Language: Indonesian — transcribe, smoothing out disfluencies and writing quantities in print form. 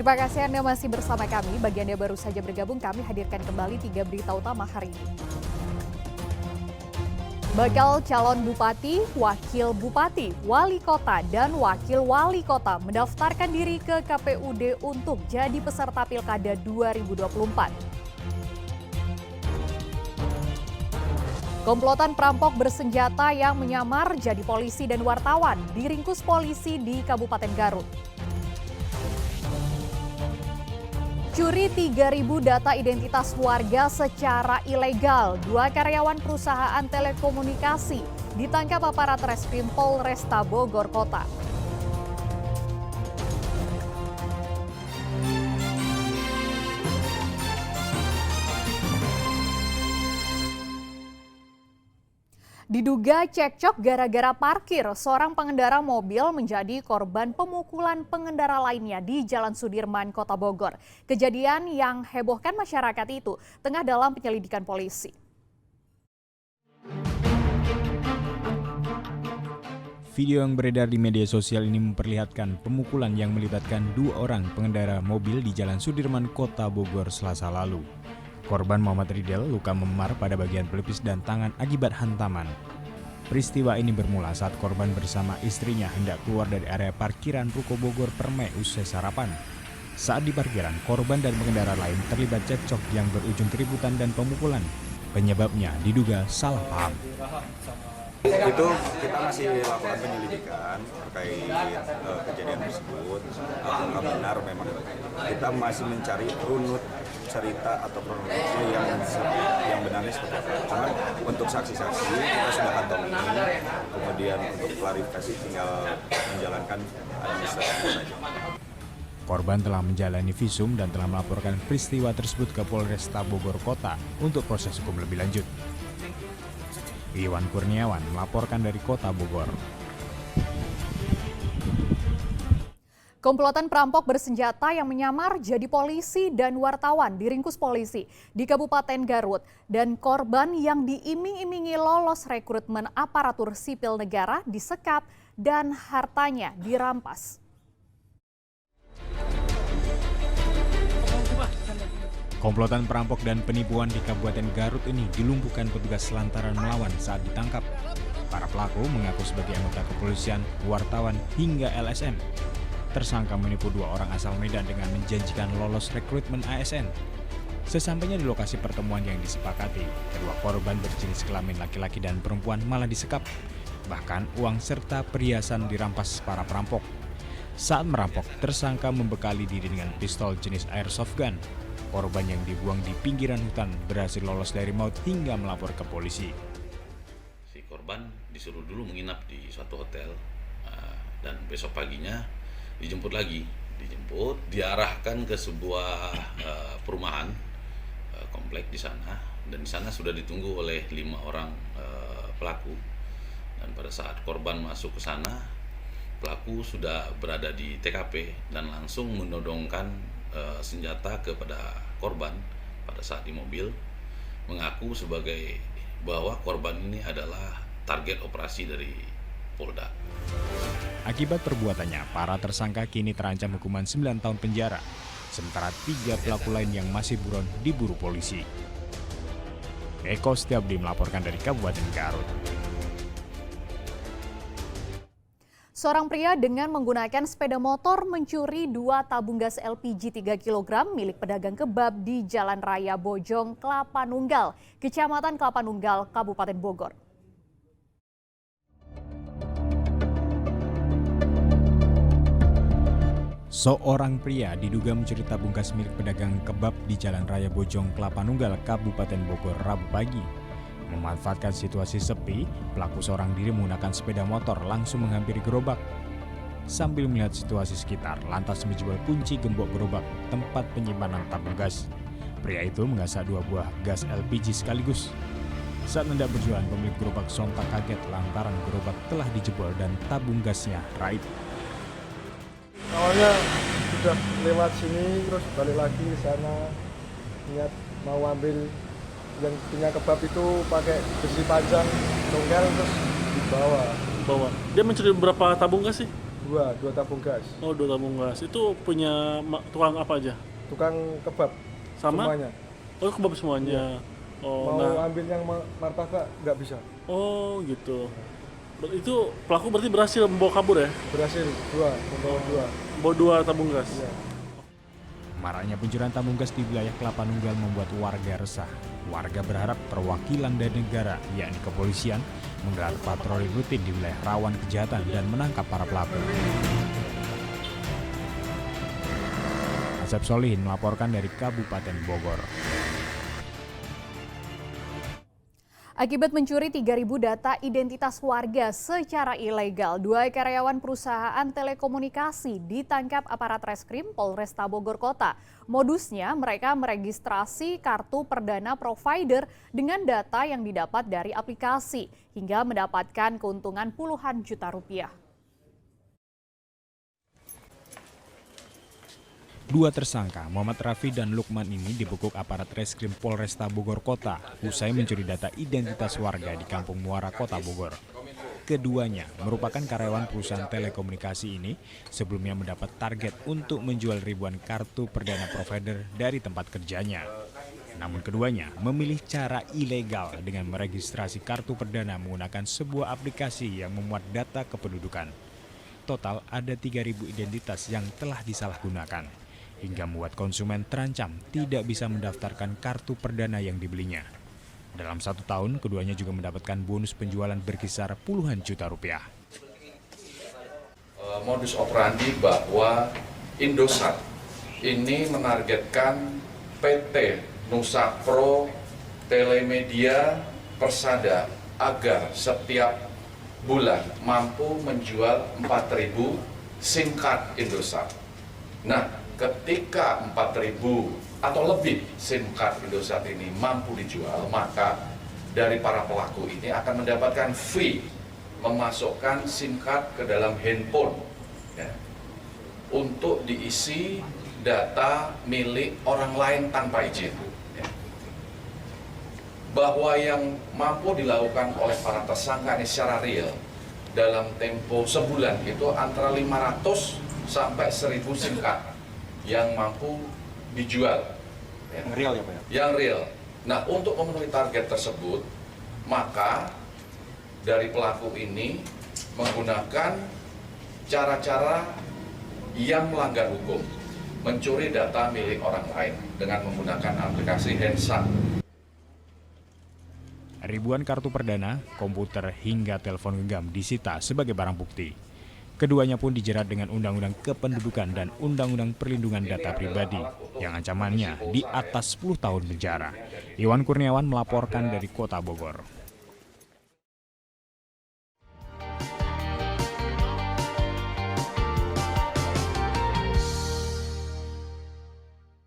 Terima kasih Anda masih bersama kami. Bagi Anda baru saja bergabung, kami hadirkan kembali 3 berita utama hari ini. Bakal calon bupati, wakil bupati, wali kota, dan wakil wali kota mendaftarkan diri ke KPUD untuk jadi peserta Pilkada 2024. Komplotan perampok bersenjata yang menyamar jadi polisi dan wartawan diringkus polisi di Kabupaten Garut. Curi 3.000 data identitas warga secara ilegal. 2 karyawan perusahaan telekomunikasi ditangkap aparat Reskrim Polresta Bogor Kota. Diduga cekcok gara-gara parkir, seorang pengendara mobil menjadi korban pemukulan pengendara lainnya di Jalan Sudirman, Kota Bogor. Kejadian yang hebohkan masyarakat itu tengah dalam penyelidikan polisi. Video yang beredar di media sosial ini memperlihatkan pemukulan yang melibatkan 2 orang pengendara mobil di Jalan Sudirman, Kota Bogor, Selasa lalu. Korban Muhammad Ridel luka memar pada bagian pelipis dan tangan akibat hantaman. Peristiwa ini bermula saat korban bersama istrinya hendak keluar dari area parkiran Ruko Bogor Permai usai sarapan. Saat di parkiran, korban dan pengendara lain terlibat cekcok yang berujung keributan dan pemukulan. Penyebabnya diduga salah paham. Itu kita masih lakukan penyelidikan terkait kejadian tersebut. Apakah benar memang kita masih mencari runut cerita atau kronologi yang benarnya seperti apa. Cuman untuk saksi-saksi kita sudah kantongi, kemudian untuk klarifikasi tinggal menjalankan administrasi saja. Korban telah menjalani visum dan telah melaporkan peristiwa tersebut ke Polresta Bogor Kota untuk proses hukum lebih lanjut. Iwan Kurniawan melaporkan dari Kota Bogor. Komplotan perampok bersenjata yang menyamar jadi polisi dan wartawan diringkus polisi di Kabupaten Garut dan korban yang diiming-imingi lolos rekrutmen aparatur sipil negara disekap dan hartanya dirampas. Komplotan perampok dan penipuan di Kabupaten Garut ini dilumpuhkan petugas lantaran melawan saat ditangkap. Para pelaku mengaku sebagai anggota kepolisian, wartawan, hingga LSM. Tersangka menipu 2 orang asal Medan dengan menjanjikan lolos rekrutmen ASN. Sesampainya di lokasi pertemuan yang disepakati, kedua korban berjenis kelamin laki-laki dan perempuan malah disekap. Bahkan uang serta perhiasan dirampas para perampok. Saat merampok, tersangka membekali diri dengan pistol jenis airsoft gun. Korban yang dibuang di pinggiran hutan berhasil lolos dari maut hingga melapor ke polisi. Si korban disuruh dulu menginap di suatu hotel dan besok paginya dijemput lagi, diarahkan ke sebuah perumahan komplek di sana, dan di sana sudah ditunggu oleh 5 orang pelaku. Dan pada saat korban masuk ke sana, pelaku sudah berada di TKP dan langsung menodongkan senjata kepada korban pada saat di mobil, mengaku sebagai bahwa korban ini adalah target operasi dari Polda. Akibat perbuatannya, para tersangka kini terancam hukuman 9 tahun penjara, sementara 3 pelaku lain yang masih buron diburu polisi. Eko Setiabdi melaporkan dari Kabupaten Garut. Seorang pria dengan menggunakan sepeda motor mencuri 2 tabung gas LPG 3 kg milik pedagang kebab di Jalan Raya Bojong, Kelapa Nunggal, Kecamatan Kelapa Nunggal, Kabupaten Bogor. Seorang pria diduga mencuri tabung gas milik pedagang kebab di Jalan Raya Bojong, Kelapa Nunggal, Kabupaten Bogor, Rabu pagi. Memanfaatkan situasi sepi, pelaku seorang diri menggunakan sepeda motor langsung menghampiri gerobak. Sambil melihat situasi sekitar, lantas menjebol kunci gembok gerobak tempat penyimpanan tabung gas. Pria itu mengasak 2 buah gas LPG sekaligus. Saat hendak berjualan, pemilik gerobak sontak kaget lantaran gerobak telah dijebol dan tabung gasnya raib. Awalnya sudah lewat sini terus balik lagi ke sana, niat mau ambil yang punya kebab itu pakai besi panjang tongkel terus dibawa. Dia mencuri berapa tabung gas sih? Dua tabung gas. Oh, 2 tabung gas. Itu punya tukang apa aja? Tukang kebab Sama? semuanya. Oh, kebab semuanya. Oh, Mau ambil yang martabak nggak bisa. Oh, gitu. Itu pelaku berarti berhasil membawa kabur ya? Berhasil membawa dua. Bawa 2 tabung gas. Iya. Maraknya pencurian tabung gas di wilayah Kelapa Nunggal membuat warga resah. Warga berharap perwakilan dari negara, yakni kepolisian, menggelar patroli rutin di wilayah rawan kejahatan dan menangkap para pelaku. Asep Solihin melaporkan dari Kabupaten Bogor. Akibat mencuri 3.000 data identitas warga secara ilegal, 2 karyawan perusahaan telekomunikasi ditangkap aparat reskrim Polresta Bogor Kota. Modusnya mereka meregistrasi kartu perdana provider dengan data yang didapat dari aplikasi hingga mendapatkan keuntungan puluhan juta rupiah. 2 tersangka, Muhammad Rafi dan Lukman ini dibekuk aparat reskrim Polresta Bogor Kota usai mencuri data identitas warga di Kampung Muara, Kota Bogor. Keduanya merupakan karyawan perusahaan telekomunikasi ini sebelumnya mendapat target untuk menjual ribuan kartu perdana provider dari tempat kerjanya. Namun keduanya memilih cara ilegal dengan meregistrasi kartu perdana menggunakan sebuah aplikasi yang memuat data kependudukan. Total ada 3.000 identitas yang telah disalahgunakan, hingga membuat konsumen terancam tidak bisa mendaftarkan kartu perdana yang dibelinya. Dalam 1 tahun, keduanya juga mendapatkan bonus penjualan berkisar puluhan juta rupiah. Modus operandi bahwa Indosat ini menargetkan PT Nusa Pro Telemedia Persada agar setiap bulan mampu menjual 4.000 SIM card Indosat. Nah, ketika 4.000 atau lebih SIM card Indosat ini mampu dijual, maka dari para pelaku ini akan mendapatkan fee memasukkan SIM card ke dalam handphone ya, untuk diisi data milik orang lain tanpa izin. Ya. Bahwa yang mampu dilakukan oleh para tersangka ini secara real dalam tempo sebulan itu antara 500 sampai 1.000 SIM card yang mampu dijual. Yang real ya Pak? Yang real. Nah, untuk memenuhi target tersebut, maka dari pelaku ini menggunakan cara-cara yang melanggar hukum, mencuri data milik orang lain dengan menggunakan aplikasi Hensa. Ribuan kartu perdana, komputer hingga telepon genggam disita sebagai barang bukti. Keduanya pun dijerat dengan Undang-Undang Kependudukan dan Undang-Undang Perlindungan Data Pribadi yang ancamannya di atas 10 tahun penjara. Iwan Kurniawan melaporkan dari Kota Bogor.